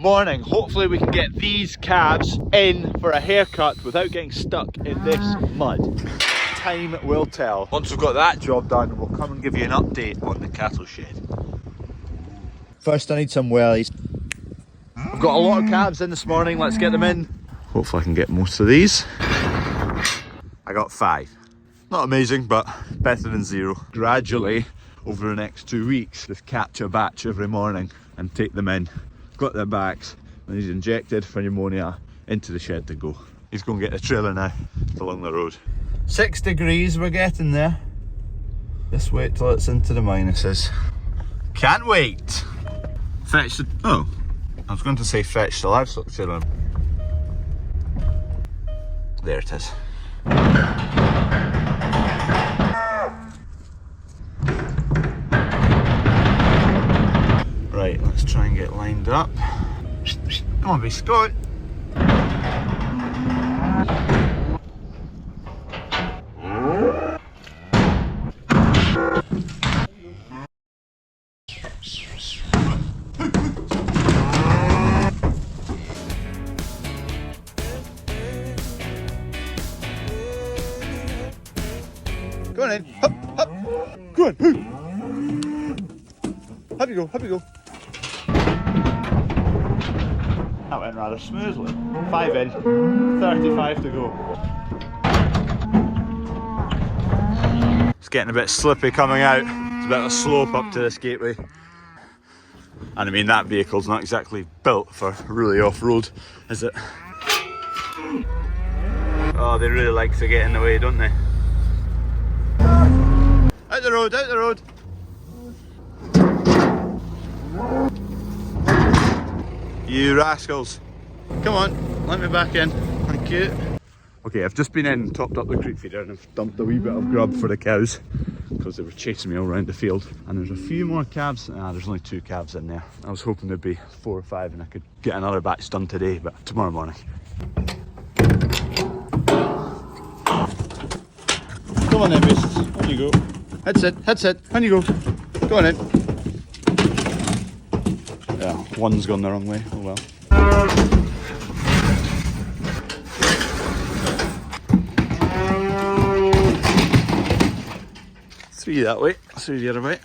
morning. Hopefully we can get these calves in for a haircut without getting stuck in this mud. Time will tell. Once we've got that job done, we'll come and give you an update on the cattle shed. First I need some wellies. I've got a lot of calves in this morning, let's get them in. Hopefully I can get most of these. I got 5. Not amazing, but better than 0. Gradually, over the next 2 weeks, just catch a batch every morning and take them in. Got their backs, and he's injected for pneumonia into the shed to go. He's going to get the trailer now along the road. 6 degrees, we're getting there. Just wait till it's into the minuses. Can't wait. Fetch the, oh, I was going to say fetch the livestock trailer. There it is. Right, let's try and get lined up. Come on, beast, go on. Go on in, hop, hop. Go on, up you go, up you go. That went rather smoothly. 5 in, 35 to go. It's getting a bit slippy coming out. It's a bit of a slope up to this gateway. And I mean, that vehicle's not exactly built for really off-road, is it? Oh, they really like to get in the way, don't they? Out the road, out the road! You rascals. Come on, let me back in. Thank you. Okay, I've just been in and topped up the creek feeder and I've dumped a wee bit of grub for the cows because they were chasing me all around the field. And there's a few more calves. There's only 2 calves in there. I was hoping there'd be 4 or 5 and I could get another batch done today, but tomorrow morning. Come on then, beasts. On you go. Head sit. On you go. Go on in. Yeah, one's gone the wrong way. Oh well. 3 that way, 3 the other way.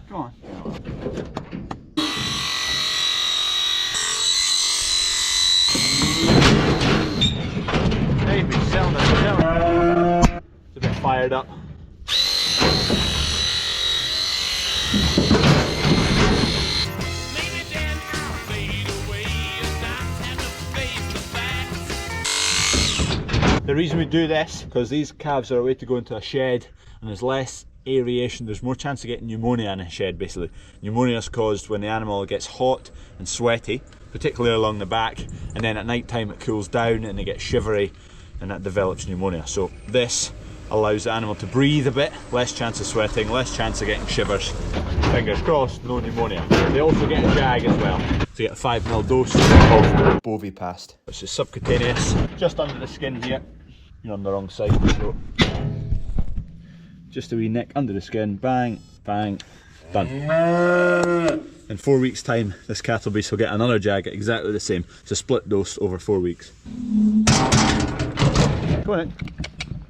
Go on. Maybe selling it. It's a bit fired up. The reason we do this, because these calves are a way to go into a shed and there's less aeration, there's more chance of getting pneumonia in a shed basically. Pneumonia is caused when the animal gets hot and sweaty, particularly along the back, and then at night time it cools down and they get shivery and that develops pneumonia. So this allows the animal to breathe a bit, less chance of sweating, less chance of getting shivers. Fingers crossed, no pneumonia. They also get a jag as well. So you get a 5 ml dose of Bovipast, which is subcutaneous, just under the skin here. You're on the wrong side, so just a wee nick under the skin, bang, bang, done. In 4 weeks time, this cattle beast will get another jag exactly the same. It's a split dose over 4 weeks. Go on in.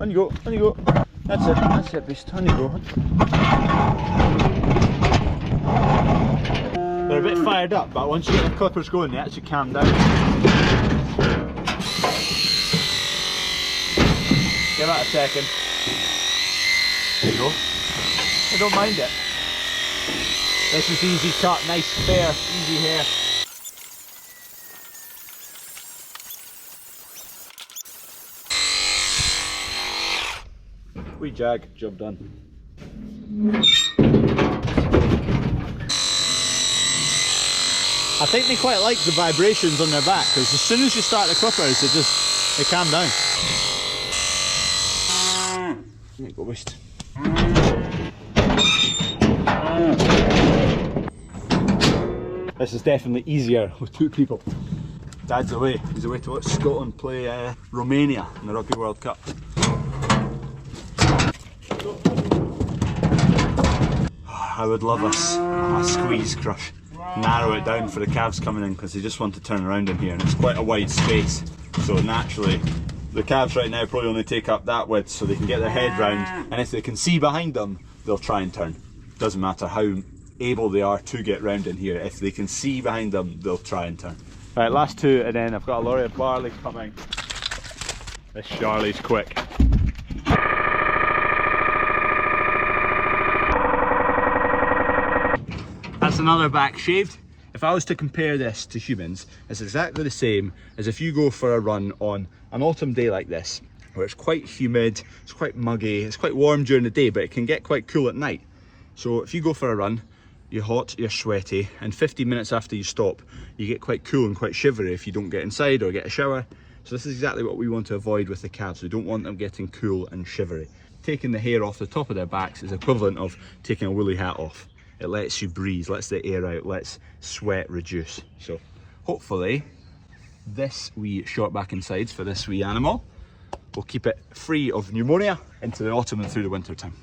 On you go, on you go. That's it beast, on you go. They're a bit fired up, but once you get the clippers going, they actually calm down. Give that a second. There you go. I don't mind it. This is easy cut, nice fair, easy hair. Wee jag, job done. I think they quite like the vibrations on their back because as soon as you start the clippers, they calm down. There you go, beast. This is definitely easier with 2 people. Dad's away. He's away to watch Scotland play Romania in the Rugby World Cup. I would love a squeeze crush. Narrow it down for the calves coming in because they just want to turn around in here and it's quite a wide space. So naturally, the calves right now probably only take up that width so they can get their head round, and if they can see behind them, they'll try and turn. Doesn't matter how able they are to get round in here, if they can see behind them, they'll try and turn. Right, last two, and then I've got a lorry of barley coming. This Charlie's quick. That's another back shaved. If I was to compare this to humans, it's exactly the same as if you go for a run on an autumn day like this, where it's quite humid, it's quite muggy, it's quite warm during the day, but it can get quite cool at night. So if you go for a run, you're hot, you're sweaty, and 15 minutes after you stop, you get quite cool and quite shivery if you don't get inside or get a shower. So this is exactly what we want to avoid with the calves. We don't want them getting cool and shivery. Taking the hair off the top of their backs is equivalent of taking a woolly hat off. It lets you breathe, lets the air out, lets sweat reduce. So hopefully this wee short back and sides for this wee animal will keep it free of pneumonia into the autumn and through the winter time.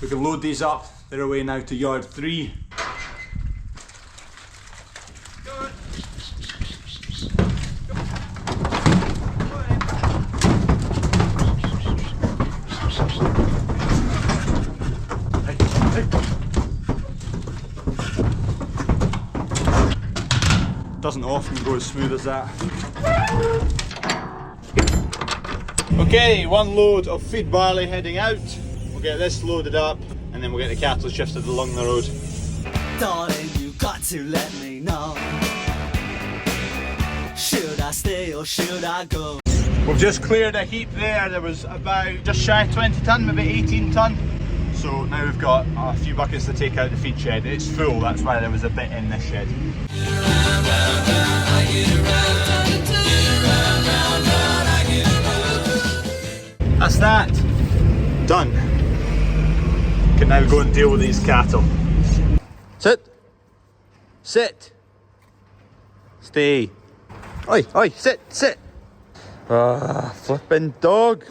We can load these up. They're away now to yard 3. Doesn't often go as smooth as that. Okay, one load of feed barley heading out. We'll get this loaded up and then we'll get the cattle shifted along the road. Darling, you got to let me know. Should I stay or should I go? We've just cleared a heap there. There was about just shy of 20 tonne, maybe 18 tonne. So now we've got a few buckets to take out the feed shed. It's full, that's why there was a bit in this shed. That's that. Done. Can now go and deal with these cattle. Sit. Sit. Stay. Oi, oi, sit, sit. Flipping dog.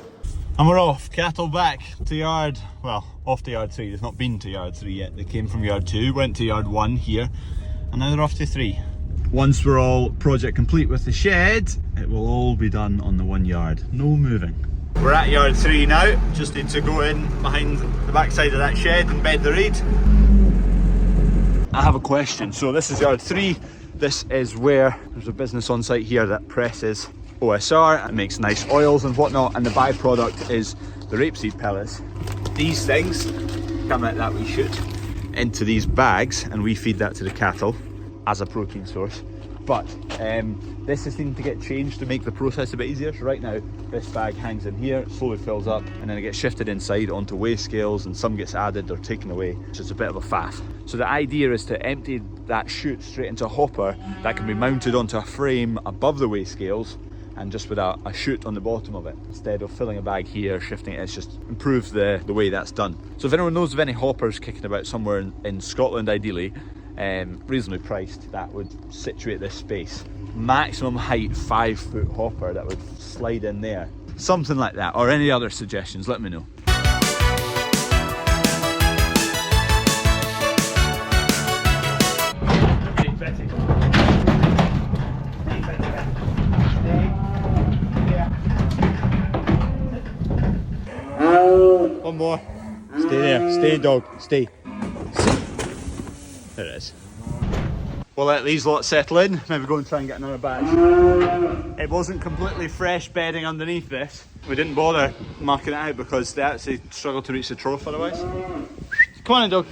And we're off. Cattle back to yard, well, off to yard 3. They've not been to yard 3 yet. They came from yard 2, went to yard 1 here, and now they're off to 3. Once we're all project complete with the shed, it will all be done on the 1 yard. No moving. We're at yard 3 now. Just need to go in behind the backside of that shed and bed the reed. I have a question. So this is yard 3. This is where there's a business on site here that presses OSR. It makes nice oils and whatnot, and the byproduct is the rapeseed pellets. These things come out that we shoot into these bags, and we feed that to the cattle as a protein source. But this is needing to get changed to make the process a bit easier. So right now this bag hangs in here, it slowly fills up, and then it gets shifted inside onto weigh scales, and some gets added or taken away. So it's a bit of a faff. So the idea is to empty that chute straight into a hopper that can be mounted onto a frame above the weigh scales, and just with a chute on the bottom of it, instead of filling a bag here, shifting it. It's just improves the way that's done. So if anyone knows of any hoppers kicking about somewhere in Scotland, ideally, reasonably priced, that would situate this space. Maximum height 5-foot hopper that would slide in there. Something like that, or any other suggestions, let me know. One more. Stay there. Stay, dog. Stay. There it is. We'll let these lots settle in. Maybe go and try and get another batch. It wasn't completely fresh bedding underneath this. We didn't bother marking it out because they actually struggled to reach the trough otherwise. Come on in, dog.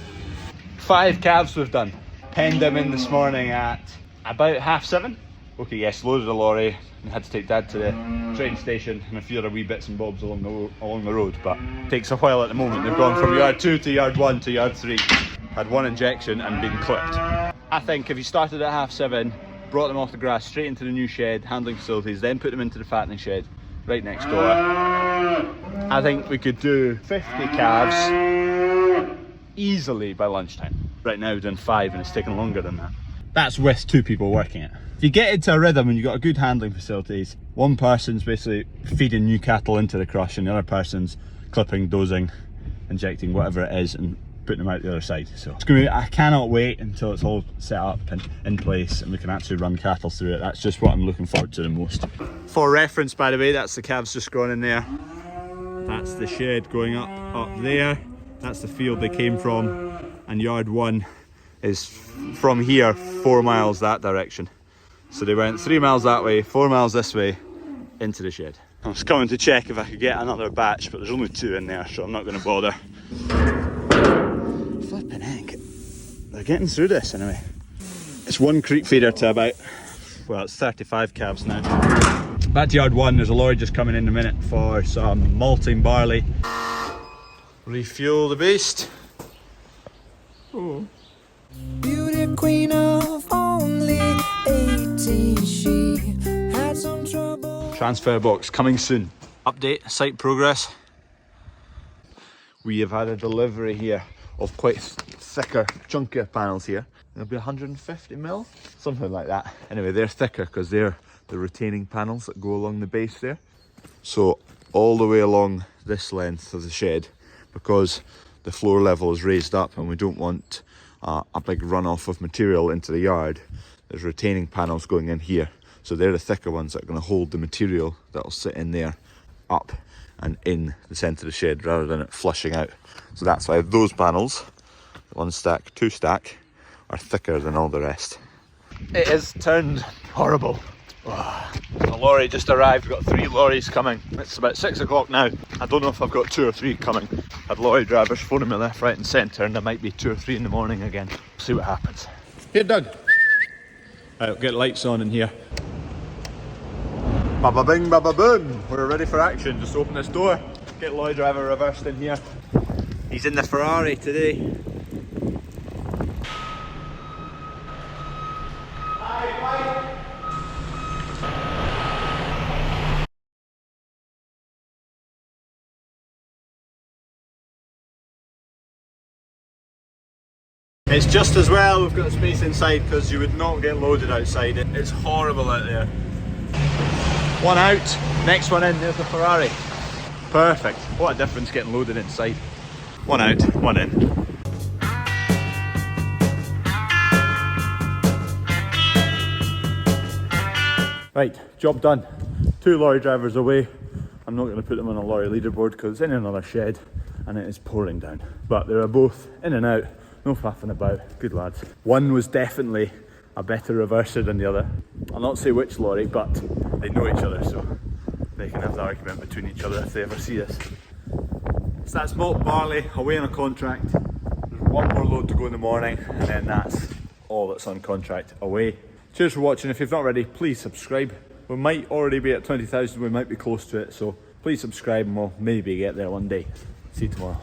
5 calves we've done. Penned them in this morning at about 7:30. Okay, yes, loaded a lorry and had to take Dad to the train station and a few other wee bits and bobs along the road, but it takes a while at the moment. They've gone from yard 2 to yard 1 to yard 3. Had 1 injection and been clipped. I think if you started at 7:30, brought them off the grass straight into the new shed, handling facilities, then put them into the fattening shed right next door, I think we could do 50 calves easily by lunchtime. Right now we've done 5 and it's taken longer than that. That's with 2 people working it. If you get into a rhythm and you've got a good handling facilities, one person's basically feeding new cattle into the crush and the other person's clipping, dosing, injecting whatever it is and putting them out the other side. So it's gonna be, I cannot wait until it's all set up and in place and we can actually run cattle through it. That's just what I'm looking forward to the most. For reference, by the way, that's the calves just gone in there. That's the shed going up there. That's the field they came from, and yard 1 is from here 4 miles that direction. So they went 3 miles that way, 4 miles this way into the shed. I was coming to check if I could get another batch, but there's only 2 in there, so I'm not going to bother. Flipping heck, they're getting through this anyway. It's 1 creek feeder to about, well, it's 35 calves now. Back to yard 1, there's a lorry just coming in a minute for some malting barley. Refuel the beast. Oh. Beauty queen of only 18, she had some trouble. Transfer box coming soon. Update, site progress. We have had a delivery here of quite thicker, chunkier panels here. There'll be 150 mil, something like that. Anyway, they're thicker because they're the retaining panels that go along the base there. So all the way along this length of the shed, because the floor level is raised up and we don't want a big runoff of material into the yard, there's retaining panels going in here. So they're the thicker ones that are going to hold the material that will sit in there up and in the centre of the shed rather than it flushing out. So that's why those panels, 1 stack, 2 stack, are thicker than all the rest. It has turned horrible. Oh, a lorry just arrived. We've got 3 lorries coming. It's about 6 o'clock now. I don't know if I've got 2 or 3 coming. Had lorry drivers phoning me left, right and centre, and there might be 2 or 3 in the morning again. See what happens. Here, Doug. Right, we'll get lights on in here. Baba bing, baba boom. We're ready for action. Just open this door. Get lorry driver reversed in here. He's in the Ferrari today. It's just as well we've got space inside because you would not get loaded outside. It's horrible out there. 1 out, next one in, there's the Ferrari. Perfect. What a difference getting loaded inside. 1 out, 1 in. Right, job done. 2 lorry drivers away. I'm not going to put them on a lorry leaderboard because it's in another shed and it is pouring down. But they are both in and out. No faffing about, good lads. One was definitely a better reverser than the other. I'll not say which lorry, but they know each other, so they can have the argument between each other if they ever see us. So that's malt barley away on a contract. There's 1 more load to go in the morning, and then that's all that's on contract away. Cheers for watching. If you've not already, please subscribe. We might already be at 20,000, we might be close to it, so please subscribe and we'll maybe get there one day. See you tomorrow.